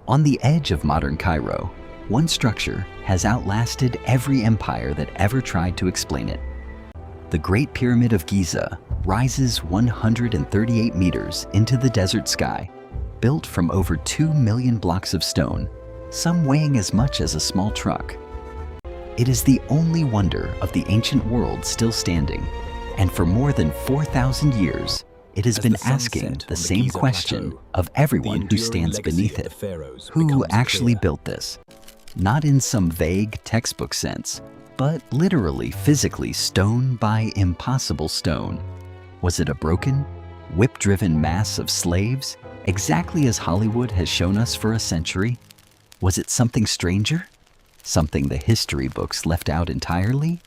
On the edge of modern Cairo, one structure has outlasted every empire that ever tried to explain it. The Great Pyramid of Giza rises 138 meters into the desert sky, built from over 2 million blocks of stone, some weighing as much as a small truck. It is the only wonder of the ancient world still standing, and for more than 4,000 years, it has been asking the same question of everyone who stands beneath it. Who actually built this? Not in some vague textbook sense, but literally, physically, stone by impossible stone. Was it a broken, whip-driven mass of slaves, exactly as Hollywood has shown us for a century? Was it something stranger? Something the history books left out entirely?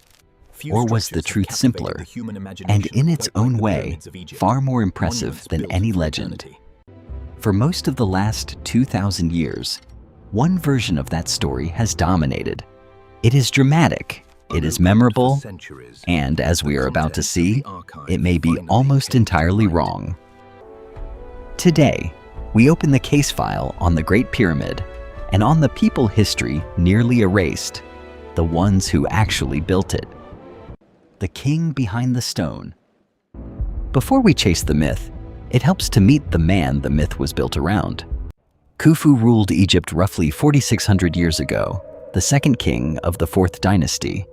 Or was the truth simpler, and in its own way, far more impressive than any legend? For most of the last 2,000 years, one version of that story has dominated. It is dramatic, it is memorable, and as we are about to see, it may be almost entirely wrong. Today, we open the case file on the Great Pyramid and on the people history nearly erased, the ones who actually built it. The king behind the stone. Before we chase the myth, it helps to meet the man the myth was built around. Khufu ruled Egypt roughly 4,600 years ago, the second king of the 4th dynasty,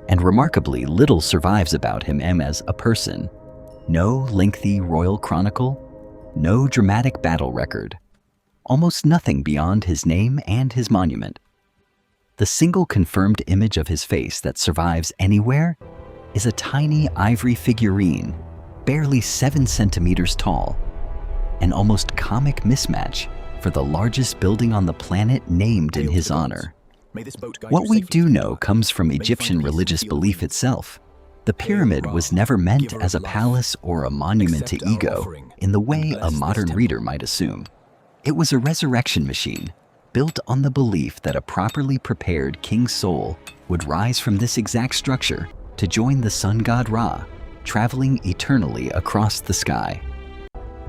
and remarkably little survives about him as a person. No lengthy royal chronicle, no dramatic battle record, almost nothing beyond his name and his monument. The single confirmed image of his face that survives anywhere is a tiny ivory figurine, barely 7 centimeters tall, an almost comic mismatch for the largest building on the planet named in his honor. What we do know comes from Egyptian religious belief itself. The pyramid was never meant as a palace or a monument to ego in the way a modern reader might assume. It was a resurrection machine, built on the belief that a properly prepared king's soul would rise from this exact structure to join the sun god Ra, traveling eternally across the sky.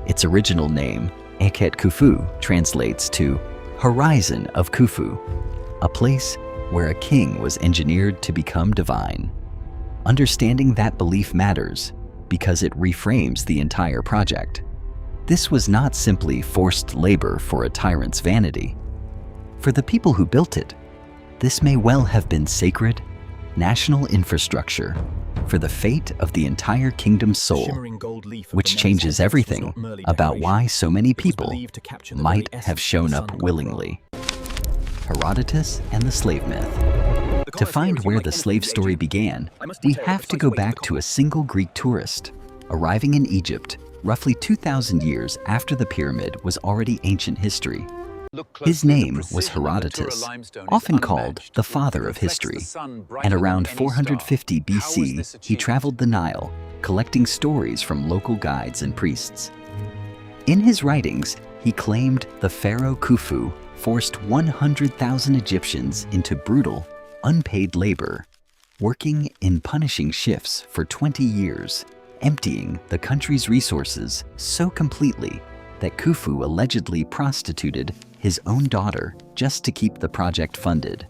Its original name, Eket Khufu, translates to Horizon of Khufu, a place where a king was engineered to become divine. Understanding that belief matters because it reframes the entire project. This was not simply forced labor for a tyrant's vanity. For the people who built it, this may well have been sacred, national infrastructure for the fate of the entire kingdom's soul, which changes everything about why so many people might have shown up willingly. Herodotus and the slave myth. To find where the slave story began, we have to go back to a single Greek tourist, arriving in Egypt roughly 2,000 years after the pyramid was already ancient history. His name was Herodotus, often called the father of history, and around 450 BC, he traveled the Nile, collecting stories from local guides and priests. In his writings, he claimed the pharaoh Khufu forced 100,000 Egyptians into brutal, unpaid labor, working in punishing shifts for 20 years, emptying the country's resources so completely that Khufu allegedly prostituted his own daughter just to keep the project funded.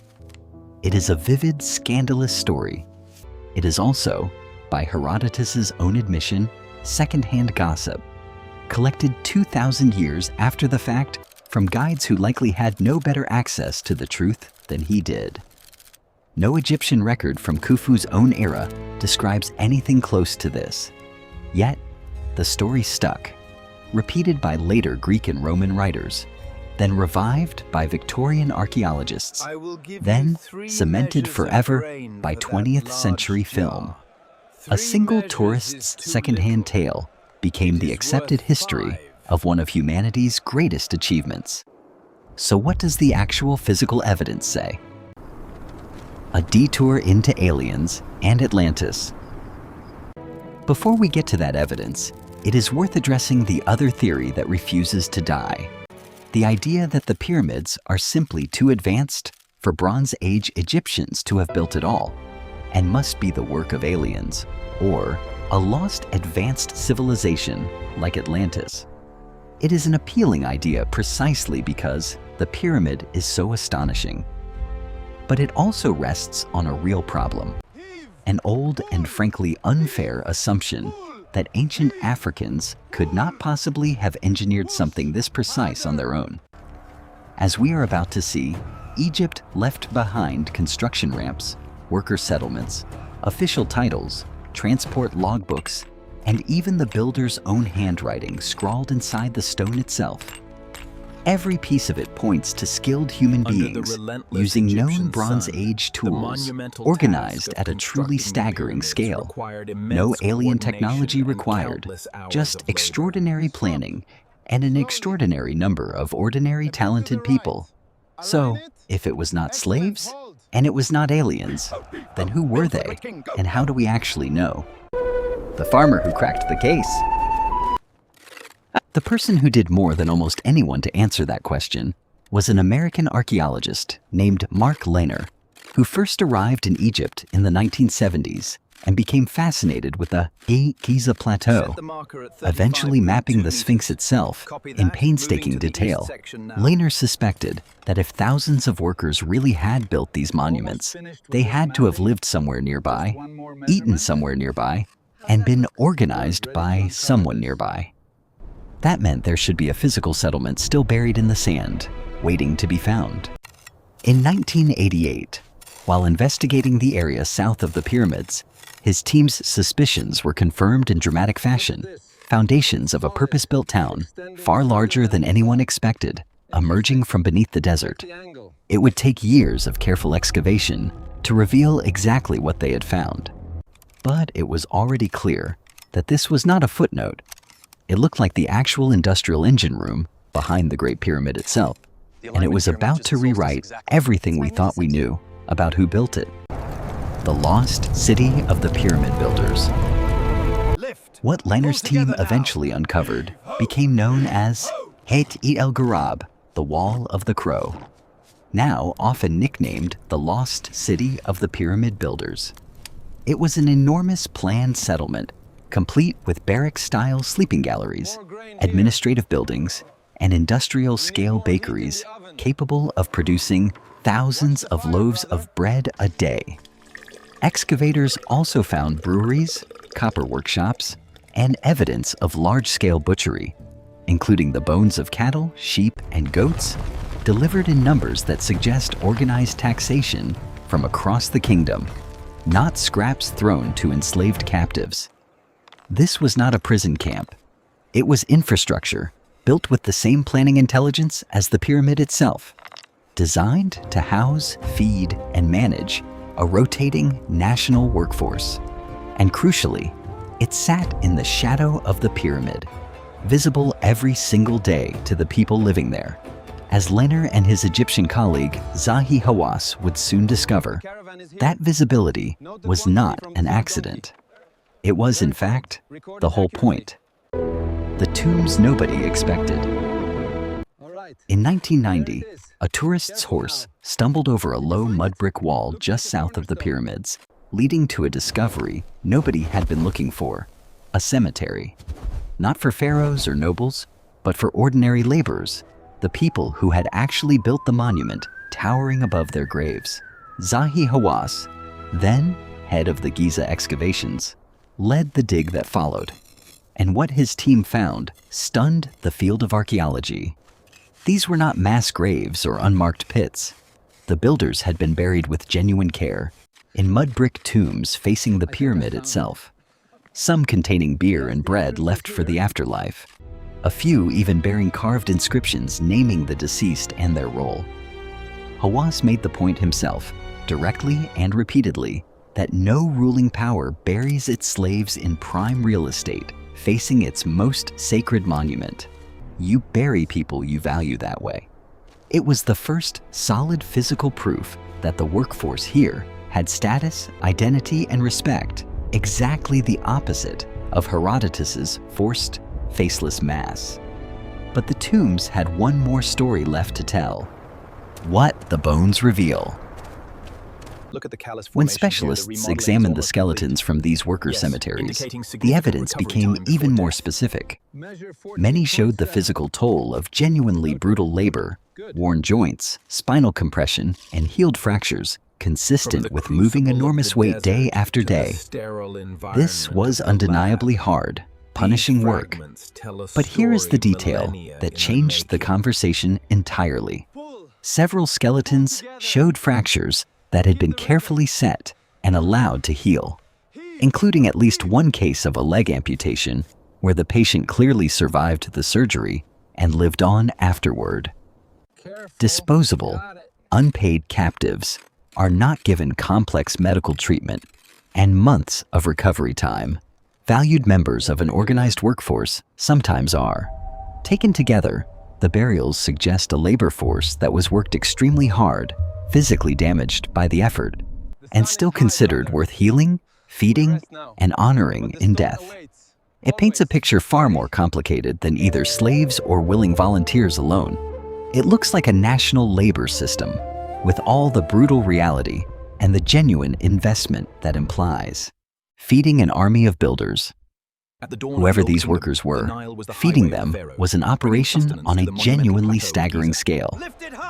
It is a vivid, scandalous story. It is also, by Herodotus's own admission, secondhand gossip, collected 2,000 years after the fact from guides who likely had no better access to the truth than he did. No Egyptian record from Khufu's own era describes anything close to this. Yet, the story stuck, repeated by later Greek and Roman writers, then revived by Victorian archaeologists, then cemented forever by 20th century film. A single tourist's secondhand tale became the accepted history of one of humanity's greatest achievements. So what does the actual physical evidence say? A detour into aliens and Atlantis. Before we get to that evidence, it is worth addressing the other theory that refuses to die. The idea that the pyramids are simply too advanced for Bronze Age Egyptians to have built at all, and must be the work of aliens, or a lost advanced civilization like Atlantis. It is an appealing idea precisely because the pyramid is so astonishing. But it also rests on a real problem, an old and frankly unfair assumption that ancient Africans could not possibly have engineered something this precise on their own. As we are about to see, Egypt left behind construction ramps, worker settlements, official titles, transport logbooks, and even the builder's own handwriting scrawled inside the stone itself. Every piece of it points to skilled human beings using known Bronze Age tools, organized at a truly staggering scale. No alien technology required, just extraordinary planning and an extraordinary number of ordinary talented people. So, if it was not slaves, and it was not aliens, then who were they, and how do we actually know? The farmer who cracked the case. The person who did more than almost anyone to answer that question was an American archaeologist named Mark Lehner, who first arrived in Egypt in the 1970s and became fascinated with the Giza Plateau, eventually mapping the Sphinx itself in painstaking detail. Lehner suspected that if thousands of workers really had built these monuments, they had to have lived somewhere nearby, eaten somewhere nearby, and been organized by someone nearby. That meant there should be a physical settlement still buried in the sand, waiting to be found. In 1988, while investigating the area south of the pyramids, his team's suspicions were confirmed in dramatic fashion. Foundations of a purpose-built town, far larger than anyone expected, emerging from beneath the desert. It would take years of careful excavation to reveal exactly what they had found. But it was already clear that this was not a footnote. It looked like the actual industrial engine room behind the Great Pyramid itself, and it was about to rewrite everything we thought we knew about who built it. The lost city of the pyramid builders. What Lehner's team eventually uncovered became known as Het El Garab, the Wall of the Crow, now often nicknamed the Lost City of the Pyramid Builders. It was an enormous planned settlement, complete with barrack-style sleeping galleries, administrative buildings, and industrial-scale bakeries capable of producing thousands of loaves of bread a day. Excavators also found breweries, copper workshops, and evidence of large-scale butchery, including the bones of cattle, sheep, and goats, delivered in numbers that suggest organized taxation from across the kingdom, not scraps thrown to enslaved captives. This was not a prison camp. It was infrastructure, built with the same planning intelligence as the pyramid itself, designed to house, feed, and manage a rotating national workforce. And crucially, it sat in the shadow of the pyramid, visible every single day to the people living there, as Lehner and his Egyptian colleague Zahi Hawass would soon discover. That visibility was not an accident. It was, in fact, the whole point. The tombs nobody expected. In 1990, a tourist's horse stumbled over a low mud brick wall just south of the pyramids, leading to a discovery nobody had been looking for: a cemetery. Not for pharaohs or nobles, but for ordinary laborers, the people who had actually built the monument towering above their graves. Zahi Hawass, then head of the Giza excavations, led the dig that followed, and what his team found stunned the field of archaeology. These were not mass graves or unmarked pits. The builders had been buried with genuine care, in mud brick tombs facing the pyramid itself, some containing beer and bread left for the afterlife, a few even bearing carved inscriptions naming the deceased and their role. Hawass made the point himself, directly and repeatedly, that no ruling power buries its slaves in prime real estate, facing its most sacred monument. You bury people you value that way. It was the first solid physical proof that the workforce here had status, identity, and respect, exactly the opposite of Herodotus's forced, faceless mass. But the tombs had one more story left to tell. What the bones reveal. When specialists examined the skeletons from these worker cemeteries, the evidence became even more specific. Many showed the physical toll of genuinely brutal labor, worn joints, spinal compression, and healed fractures consistent with moving enormous weight day after day. This was undeniably hard, punishing work. But here is the detail that changed the conversation entirely. Several skeletons showed fractures that had been carefully set and allowed to heal, including at least one case of a leg amputation where the patient clearly survived the surgery and lived on afterward. Disposable, unpaid captives are not given complex medical treatment and months of recovery time. Valued members of an organized workforce sometimes are. Taken together, the burials suggest a labor force that was worked extremely hard, physically damaged by the effort, and still considered worth healing, feeding, and honoring in death. It paints a picture far more complicated than either slaves or willing volunteers alone. It looks like a national labor system, with all the brutal reality and the genuine investment that implies. Feeding an army of builders. Whoever these workers were, feeding them was an operation on a genuinely staggering scale.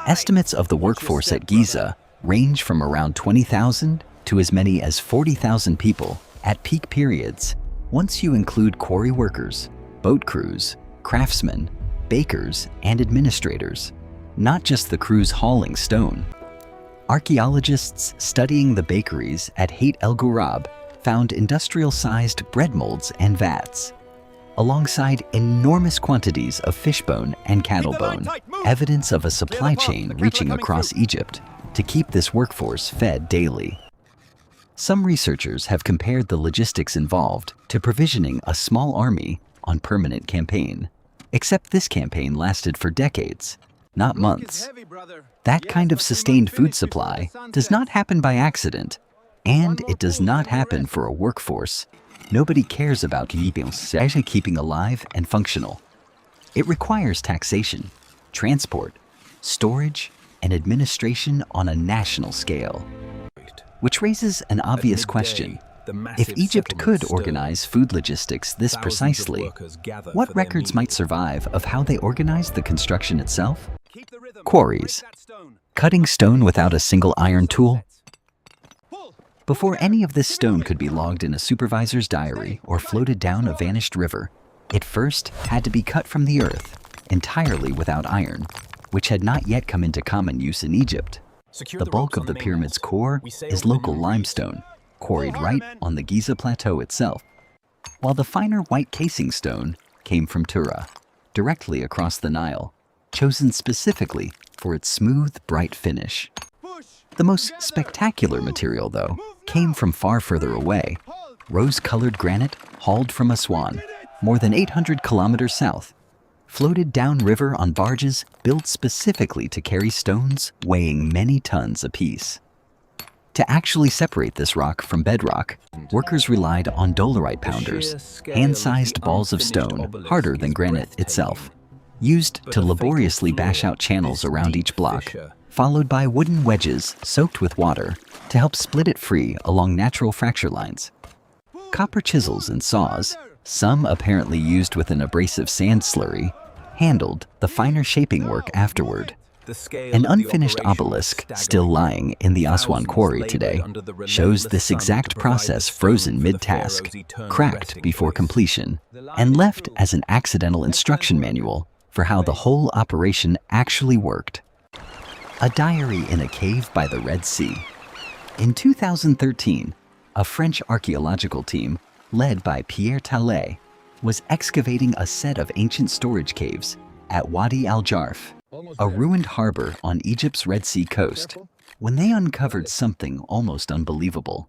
Estimates of the workforce at Giza range from around 20,000 to as many as 40,000 people at peak periods. Once you include quarry workers, boat crews, craftsmen, bakers, and administrators, not just the crews hauling stone. Archaeologists studying the bakeries at Hayt El Ghurab found industrial-sized bread molds and vats, alongside enormous quantities of fish bone and cattle bone, evidence of a supply chain reaching across Egypt to keep this workforce fed daily. Some researchers have compared the logistics involved to provisioning a small army on permanent campaign, except this campaign lasted for decades, not months. That kind of sustained food supply does not happen by accident, and it does not happen for a workforce nobody cares about keeping alive and functional. It requires taxation, transport, storage, and administration on a national scale. Which raises an obvious question. If Egypt could organize food logistics this precisely, what records might survive of how they organized the construction itself? Quarries. Cutting stone without a single iron tool? Before any of this stone could be logged in a supervisor's diary or floated down a vanished river, it first had to be cut from the earth, entirely without iron, which had not yet come into common use in Egypt. The bulk of the pyramid's core is local limestone, quarried right on the Giza plateau itself, while the finer white casing stone came from Tura, directly across the Nile, chosen specifically for its smooth, bright finish. The most spectacular material, though, came from far further away, rose-colored granite hauled from Aswan, more than 800 kilometers south, floated downriver on barges built specifically to carry stones weighing many tons apiece. To actually separate this rock from bedrock, workers relied on dolerite pounders, hand-sized balls of stone harder than granite itself, used to laboriously bash out channels around each block, followed by wooden wedges soaked with water to help split it free along natural fracture lines. Copper chisels and saws, some apparently used with an abrasive sand slurry, handled the finer shaping work afterward. An unfinished obelisk still lying in the Aswan quarry today shows this exact process frozen mid-task, cracked before completion, and left as an accidental instruction manual for how the whole operation actually worked. A diary in a cave by the Red Sea. In 2013, a French archaeological team, led by Pierre Tallet, was excavating a set of ancient storage caves at Wadi al-Jarf, a ruined harbor on Egypt's Red Sea coast, when they uncovered something almost unbelievable.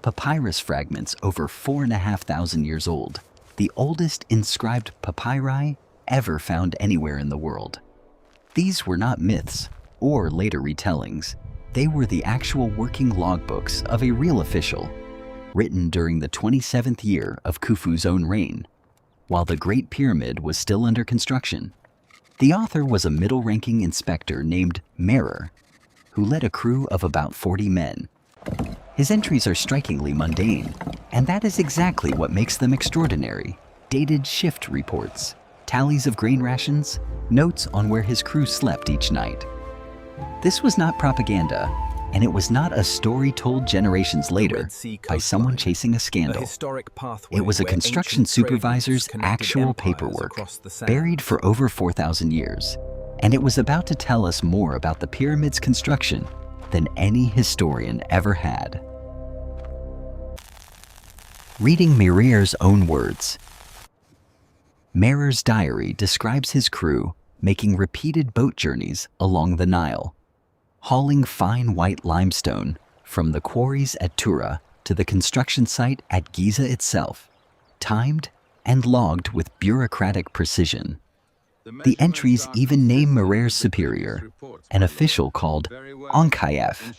Papyrus fragments over 4,500 years old, the oldest inscribed papyri ever found anywhere in the world. These were not myths or later retellings. They were the actual working logbooks of a real official, written during the 27th year of Khufu's own reign, while the Great Pyramid was still under construction. The author was a middle-ranking inspector named Merer, who led a crew of about 40 men. His entries are strikingly mundane, and that is exactly what makes them extraordinary. Dated shift reports, tallies of grain rations, notes on where his crew slept each night. This was not propaganda, and it was not a story told generations later by someone chasing a scandal. It was a construction supervisor's actual paperwork, buried for over 4,000 years, and it was about to tell us more about the pyramid's construction than any historian ever had. Reading Merer's own words. Merer's diary describes his crew making repeated boat journeys along the Nile, hauling fine white limestone from the quarries at Tura to the construction site at Giza itself, timed and logged with bureaucratic precision. The entries even name Merer's superior, an official called Onkayef,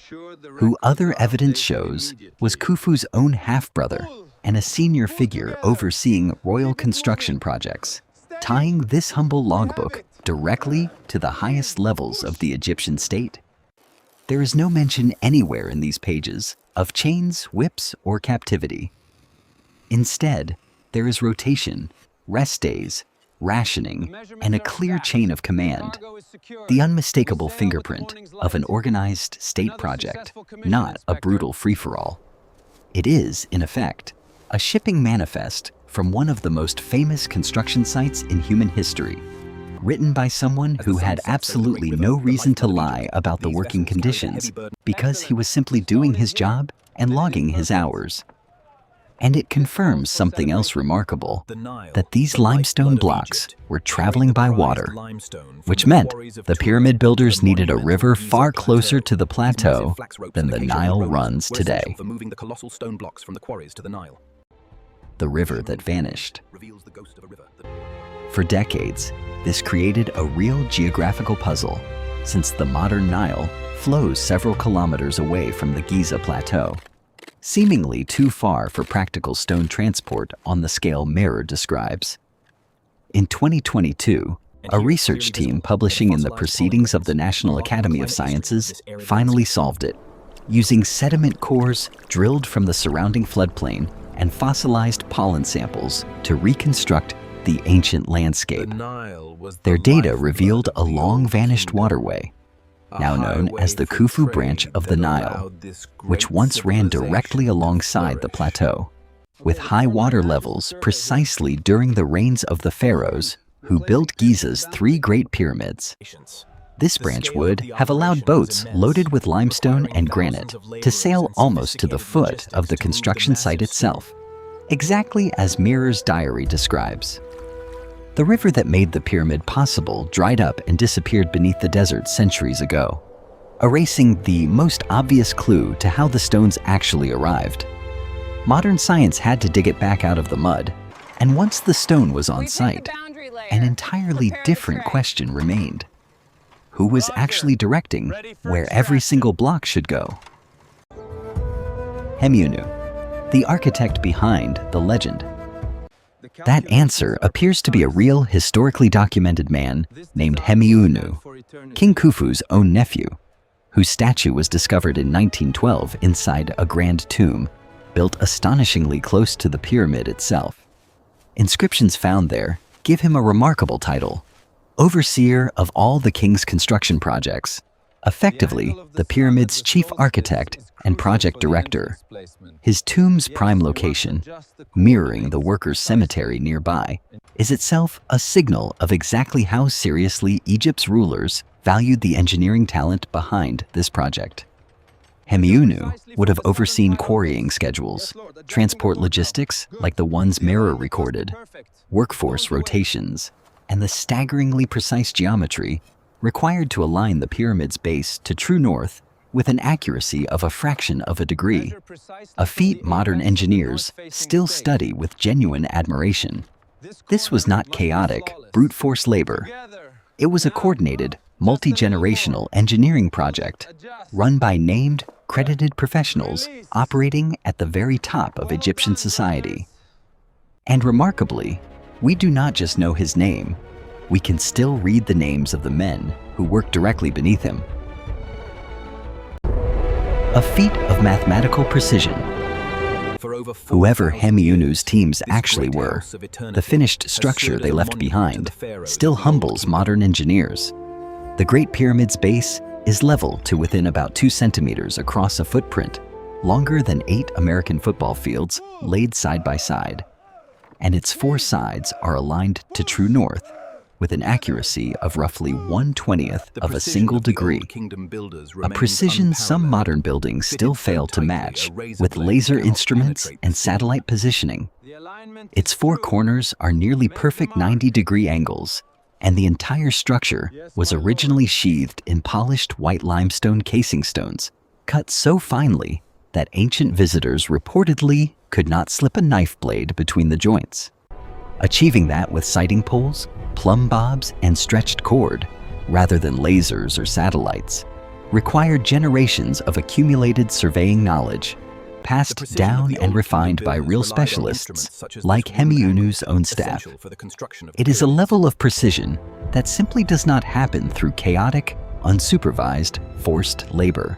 who other evidence shows was Khufu's own half-brother and a senior figure overseeing royal construction projects, tying this humble logbook directly to the highest levels of the Egyptian state. There is no mention anywhere in these pages of chains, whips, or captivity. Instead, there is rotation, rest days, rationing, and a clear chain of command, the unmistakable fingerprint of an organized state project, not a brutal free-for-all. It is, in effect, a shipping manifest from one of the most famous construction sites in human history, written by someone who had absolutely no reason to lie about the working conditions because he was simply doing his job and logging his hours. And it confirms something else remarkable, that these limestone blocks were traveling by water, which meant the pyramid builders needed a river far closer to the plateau than the Nile runs today. The river that vanished. For decades, this created a real geographical puzzle, since the modern Nile flows several kilometers away from the Giza Plateau, seemingly too far for practical stone transport on the scale Merer describes. In 2022, a research team publishing in the Proceedings of the National Academy of Sciences finally solved it, using sediment cores drilled from the surrounding floodplain and fossilized pollen samples to reconstruct the ancient landscape. Their data revealed a long-vanished waterway, now known as the Khufu branch of the Nile, which once ran directly alongside the plateau, with high water levels precisely during the reigns of the pharaohs who built Giza's 3 Great Pyramids. This branch would have allowed boats loaded with limestone and granite to sail almost to the foot of the construction site itself, exactly as Merer's diary describes. The river that made the pyramid possible dried up and disappeared beneath the desert centuries ago, erasing the most obvious clue to how the stones actually arrived. Modern science had to dig it back out of the mud, and once the stone was on site, an entirely different question remained. Who was actually directing where every single block should go? Hemiunu, the architect behind the legend. That answer appears to be a real, historically documented man named Hemiunu, King Khufu's own nephew, whose statue was discovered in 1912 inside a grand tomb, built astonishingly close to the pyramid itself. Inscriptions found there give him a remarkable title, overseer of all the king's construction projects, effectively the pyramid's chief architect and project director. His tomb's prime location, mirroring the workers' cemetery nearby, is itself a signal of exactly how seriously Egypt's rulers valued the engineering talent behind this project. Hemiunu would have overseen quarrying schedules, transport logistics like the ones Merer recorded, workforce rotations, and the staggeringly precise geometry required to align the pyramid's base to true north with an accuracy of a fraction of a degree, a feat modern engineers still study with genuine admiration. This was not chaotic, brute force labor. It was a coordinated, multi-generational engineering project run by named, credited professionals operating at the very top of Egyptian society. And remarkably, we do not just know his name, we can still read the names of the men who worked directly beneath him. a feat of mathematical precision. Whoever Hemiunu's teams actually were, the finished structure they left behind still humbles modern engineers. The Great Pyramid's base is level to within about 2 centimeters across a footprint longer than 8 American football fields laid side by side. And its 4 sides are aligned to true north with an accuracy of roughly 1/20th of a single degree, a precision some modern buildings still fail to match with laser instruments and satellite positioning. Its 4 corners are nearly perfect 90-degree angles, and the entire structure was originally sheathed in polished white limestone casing stones, cut so finely that ancient visitors reportedly could not slip a knife blade between the joints. Achieving that with sighting poles, plumb bobs, and stretched cord, rather than lasers or satellites, required generations of accumulated surveying knowledge, passed down and refined by real specialists like Hemiunu's own staff. It is a level of precision that simply does not happen through chaotic, unsupervised, forced labor.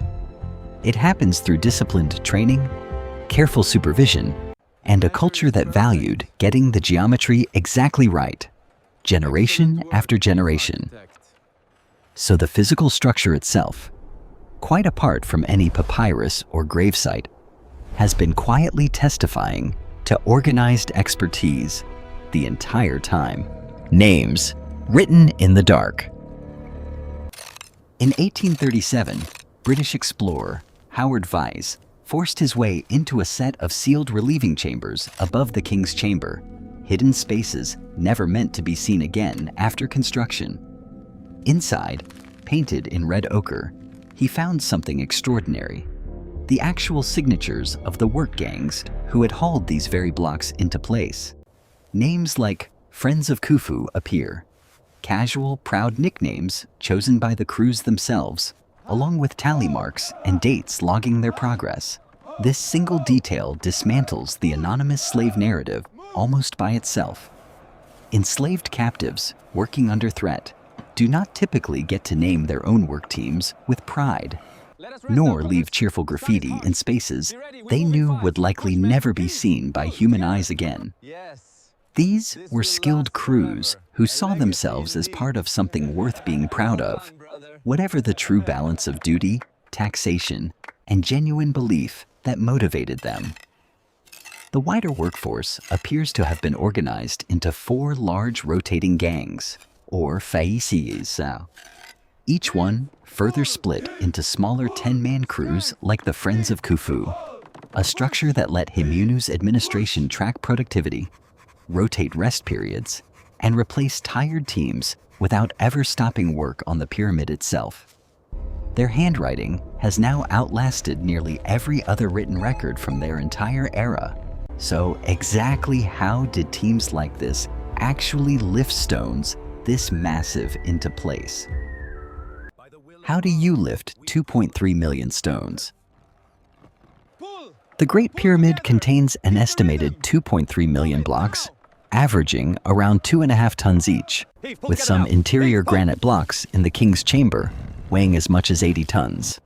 It happens through disciplined training, careful supervision, and a culture that valued getting the geometry exactly right, generation after generation. So the physical structure itself, quite apart from any papyrus or gravesite, has been quietly testifying to organized expertise the entire time. Names written in the dark. In 1837, British explorer Howard Vyse forced his way into a set of sealed relieving chambers above the king's chamber, hidden spaces never meant to be seen again after construction. Inside, painted in red ochre, he found something extraordinary: the actual signatures of the work gangs who had hauled these very blocks into place. Names like Friends of Khufu appear, casual, proud nicknames chosen by the crews themselves, along with tally marks and dates logging their progress. This single detail dismantles the anonymous slave narrative almost by itself. Enslaved captives working under threat do not typically get to name their own work teams with pride, nor leave cheerful graffiti in spaces they knew would likely never be seen by human eyes again. These were skilled crews who saw themselves as part of something worth being proud of, whatever the true balance of duty, taxation, and genuine belief that motivated them. The wider workforce appears to have been organized into 4 large rotating gangs, or faïsses, each one further split into smaller 10-man crews like the Friends of Khufu, a structure that let Hemiunu's administration track productivity, rotate rest periods, and replace tired teams without ever stopping work on the pyramid itself. Their handwriting has now outlasted nearly every other written record from their entire era. So exactly how did teams like this actually lift stones this massive into place? How do you lift 2.3 million stones? The Great Pyramid contains an estimated 2.3 million blocks, averaging around 2.5 tons each, with some interior granite blocks in the king's chamber weighing as much as 80 tons.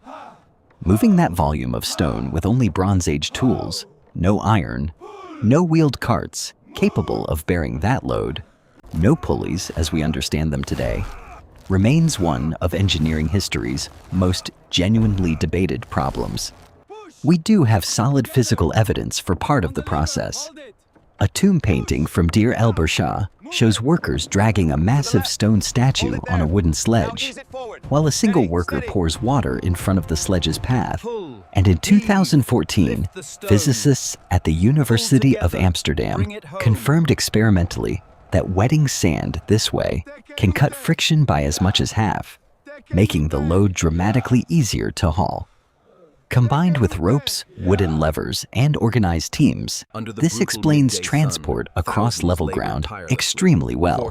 Moving that volume of stone with only Bronze Age tools, no iron, no wheeled carts capable of bearing that load, no pulleys as we understand them today, remains one of engineering history's most genuinely debated problems. We do have solid physical evidence for part of the process. A tomb painting from Deir el-Bershah shows workers dragging a massive stone statue on a wooden sledge, while a single worker pours water in front of the sledge's path. And in 2014, physicists at the University of Amsterdam confirmed experimentally that wetting sand this way can cut friction by as much as half, making the load dramatically easier to haul. Combined with ropes, wooden levers, and organized teams, this explains transport across level ground extremely well.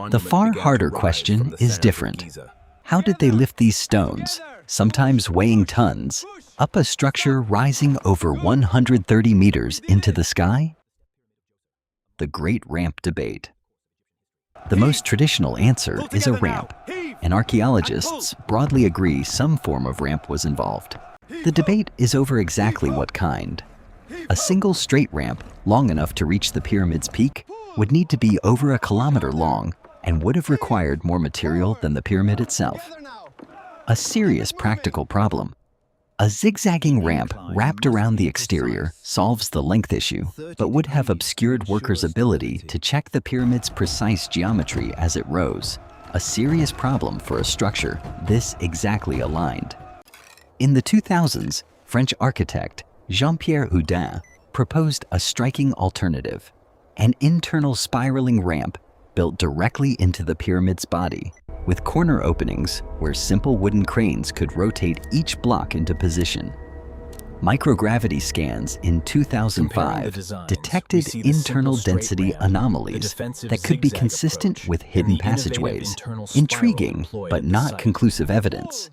The far harder question is different. How did they lift these stones, sometimes weighing tons, up a structure rising over 130 meters into the sky? The Great Ramp Debate. The most traditional answer is a ramp, and archaeologists broadly agree some form of ramp was involved. The debate is over exactly what kind. A single straight ramp, long enough to reach the pyramid's peak, would need to be over 1 kilometer long and would have required more material than the pyramid itself. A serious practical problem. A zigzagging ramp wrapped around the exterior solves the length issue, but would have obscured workers' ability to check the pyramid's precise geometry as it rose. A serious problem for a structure this exactly aligned. In the 2000s, French architect Jean-Pierre Houdin proposed a striking alternative: an internal spiraling ramp built directly into the pyramid's body, with corner openings where simple wooden cranes could rotate each block into position. Microgravity scans in 2005 detected internal density anomalies that could be consistent with hidden passageways. Intriguing, but not conclusive evidence.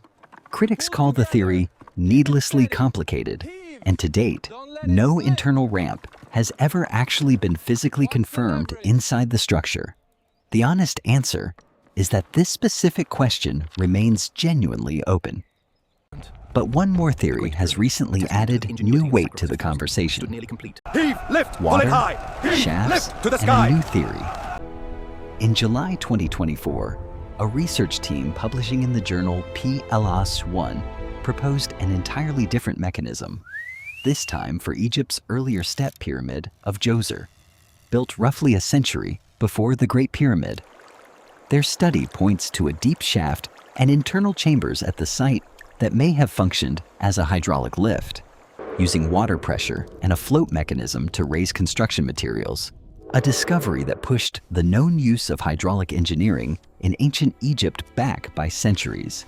Critics call the theory needlessly complicated, and to date, no internal ramp has ever actually been physically confirmed inside the structure. The honest answer is that this specific question remains genuinely open. But one more theory has recently added new weight to the conversation. Heave, lift, Water, high. Heave, shafts, lift to the and sky. a new theory. In July 2024, a research team publishing in the journal PLOS One proposed an entirely different mechanism, this time for Egypt's earlier step pyramid of Djoser, built roughly a century before the Great Pyramid. Their study points to a deep shaft and internal chambers at the site that may have functioned as a hydraulic lift, using water pressure and a float mechanism to raise construction materials, a discovery that pushed the known use of hydraulic engineering in ancient Egypt back by centuries.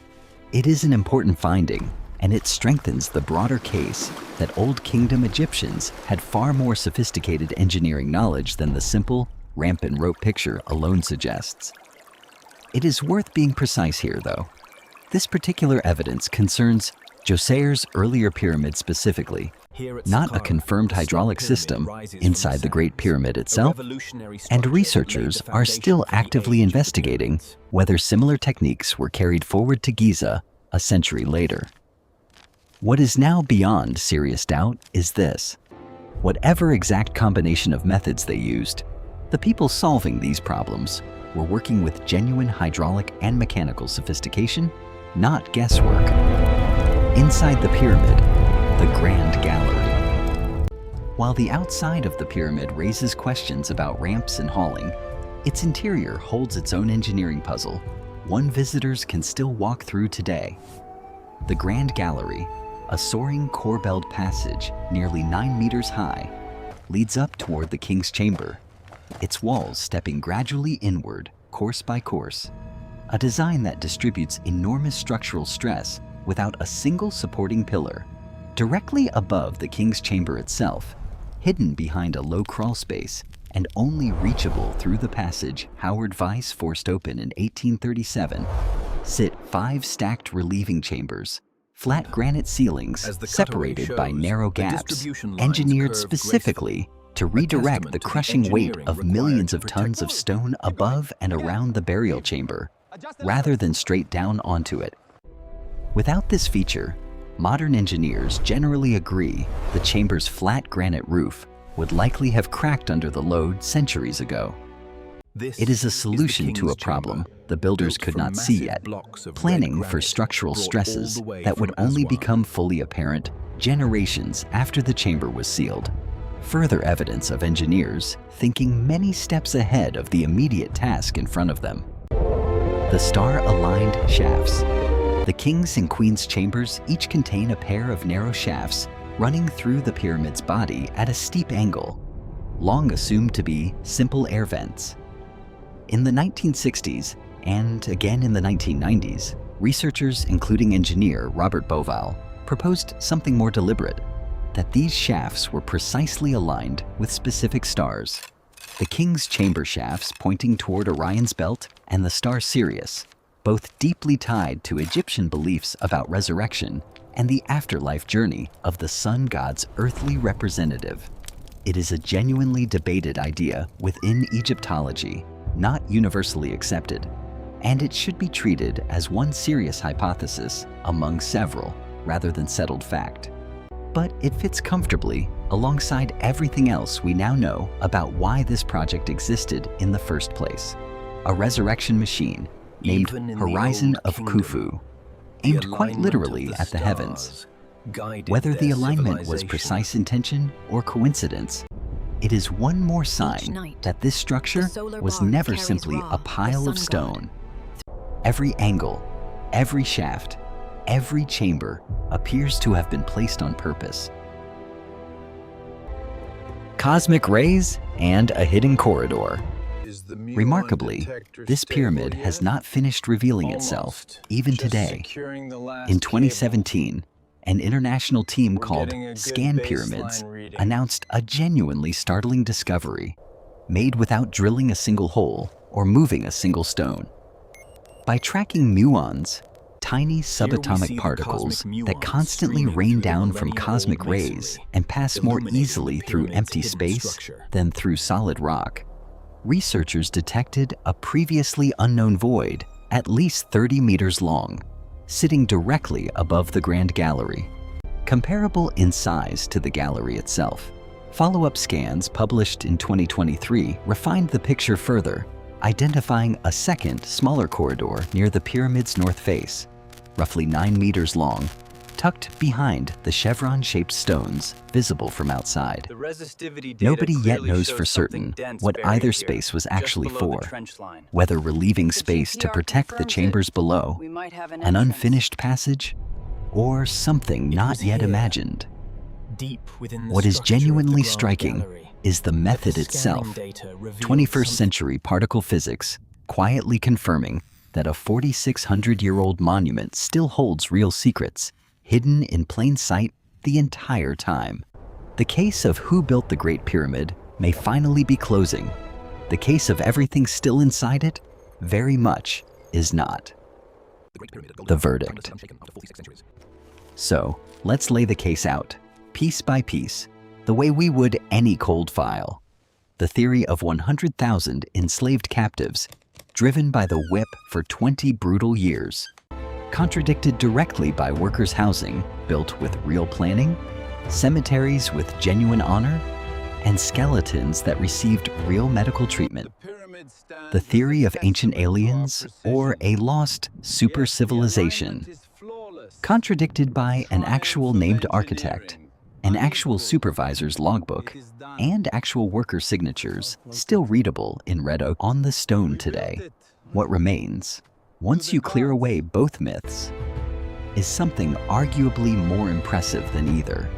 It is an important finding, and it strengthens the broader case that Old Kingdom Egyptians had far more sophisticated engineering knowledge than the simple ramp and rope picture alone suggests. It is worth being precise here, though. This particular evidence concerns Djoser's earlier pyramid specifically, not a confirmed hydraulic system inside the Great Pyramid itself, and researchers are still actively investigating whether similar techniques were carried forward to Giza a century later. What is now beyond serious doubt is this: whatever exact combination of methods they used, the people solving these problems were working with genuine hydraulic and mechanical sophistication, not guesswork. Inside the pyramid, the Grand Gallery. While the outside of the pyramid raises questions about ramps and hauling, its interior holds its own engineering puzzle, one visitors can still walk through today. The Grand Gallery, a soaring corbelled passage nearly 9 meters high, leads up toward the king's chamber, its walls stepping gradually inward, course by course, a design that distributes enormous structural stress without a single supporting pillar. Directly above the king's chamber itself, hidden behind a low crawl space and only reachable through the passage Howard Weiss forced open in 1837, sit 5 stacked relieving chambers, flat granite ceilings separated by narrow gaps, engineered specifically to redirect the crushing weight of millions of tons of stone above and around the burial chamber, rather than straight down onto it. Without this feature, modern engineers generally agree the chamber's flat granite roof would likely have cracked under the load centuries ago. It is a solution to a problem the builders could not see yet, planning for structural stresses that would only become fully apparent generations after the chamber was sealed. Further evidence of engineers thinking many steps ahead of the immediate task in front of them. The star-aligned shafts. The king's and queen's chambers each contain a pair of narrow shafts running through the pyramid's body at a steep angle, long assumed to be simple air vents. In the 1960s, and again in the 1990s, researchers, including engineer Robert Bauval, proposed something more deliberate: that these shafts were precisely aligned with specific stars. The king's chamber shafts pointing toward Orion's belt and the star Sirius, both deeply tied to Egyptian beliefs about resurrection and the afterlife journey of the sun god's earthly representative. It is a genuinely debated idea within Egyptology, not universally accepted, and it should be treated as one serious hypothesis among several, rather than settled fact. But it fits comfortably alongside everything else we now know about why this project existed in the first place. A resurrection machine named Horizon of Khufu, aimed quite literally at the heavens. Whether the alignment was precise intention or coincidence, it is one more sign that this structure was never simply a pile of stone. Every angle, every shaft, every chamber appears to have been placed on purpose. Cosmic rays and a hidden corridor. Remarkably, this pyramid has not finished revealing itself, even today. In 2017, an international team called Scan Pyramids announced a genuinely startling discovery, made without drilling a single hole or moving a single stone. By tracking muons, tiny subatomic particles that constantly rain down from cosmic rays and pass more easily through empty space than through solid rock, researchers detected a previously unknown void at least 30 meters long, sitting directly above the Grand Gallery. Comparable in size to the gallery itself, follow-up scans published in 2023 refined the picture further, identifying a second, smaller corridor near the pyramid's north face, roughly 9 meters long, tucked behind the chevron-shaped stones visible from outside. Nobody yet knows for certain what either space was actually for, whether relieving space to protect the chambers below, an unfinished passage, or something not yet imagined. What is genuinely striking is the method itself, 21st century particle physics, quietly confirming that a 4,600-year-old monument still holds real secrets, hidden in plain sight the entire time. The case of who built the Great Pyramid may finally be closing. The case of everything still inside it, very much, is not. The verdict. So, let's lay the case out, piece by piece, the way we would any cold file. The theory of 100,000 enslaved captives, driven by the whip for 20 brutal years, contradicted directly by workers' housing built with real planning, cemeteries with genuine honor, and skeletons that received real medical treatment. The theory of ancient aliens or a lost super civilization, contradicted by an actual named architect, an actual supervisor's logbook, and actual worker signatures still readable in red oak on the stone today. What remains, once you clear away both myths, is something arguably more impressive than either.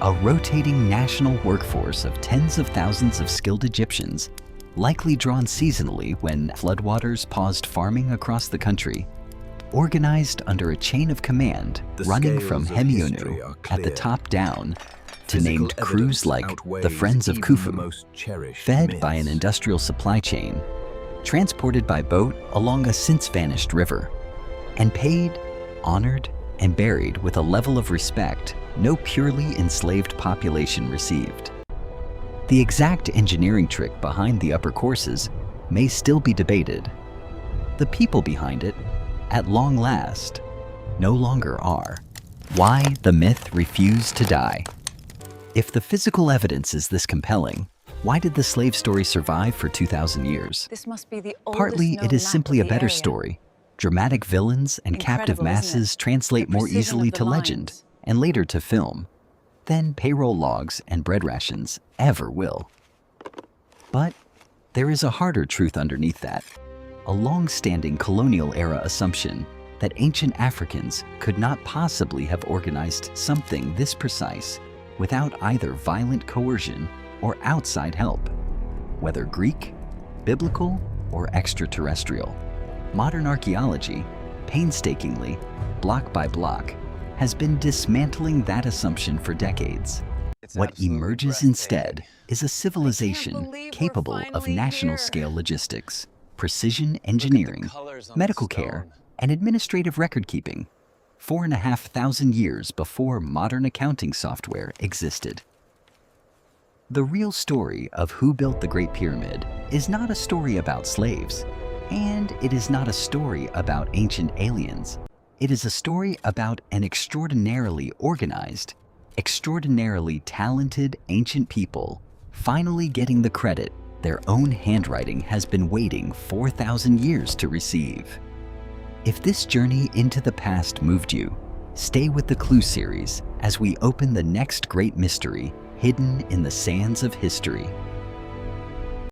A rotating national workforce of tens of thousands of skilled Egyptians, likely drawn seasonally when floodwaters paused farming across the country, organized under a chain of command running from Hemiunu at the top down to named crews like the Friends of Khufu, fed by an industrial supply chain, transported by boat along a since-vanished river, and paid, honored, and buried with a level of respect no purely enslaved population received. The exact engineering trick behind the upper courses may still be debated. The people behind it, at long last, no longer are. Why the myth refused to die? If the physical evidence is this compelling, why did the slave story survive for 2,000 years? This must be the oldest Partly it known is map simply of a the better area. story. Dramatic villains and captive Incredible, isn't it? masses translate The more precision easily of the to legend lines. and later to film than payroll logs and bread rations ever will. But there is a harder truth underneath that, a long-standing colonial-era assumption that ancient Africans could not possibly have organized something this precise without either violent coercion or outside help. Whether Greek, biblical, or extraterrestrial, modern archaeology, painstakingly, block by block, has been dismantling that assumption for decades. What emerges instead is a civilization believe we're capable of finally national-scale logistics, precision engineering, medical care, and administrative record-keeping, 4,500 years before modern accounting software existed. The real story of who built the Great Pyramid is not a story about slaves, and it is not a story about ancient aliens. It is a story about an extraordinarily organized, extraordinarily talented ancient people finally getting the credit their own handwriting has been waiting 4,000 years to receive. If this journey into the past moved you, stay with the Clue series as we open the next great mystery hidden in the sands of history.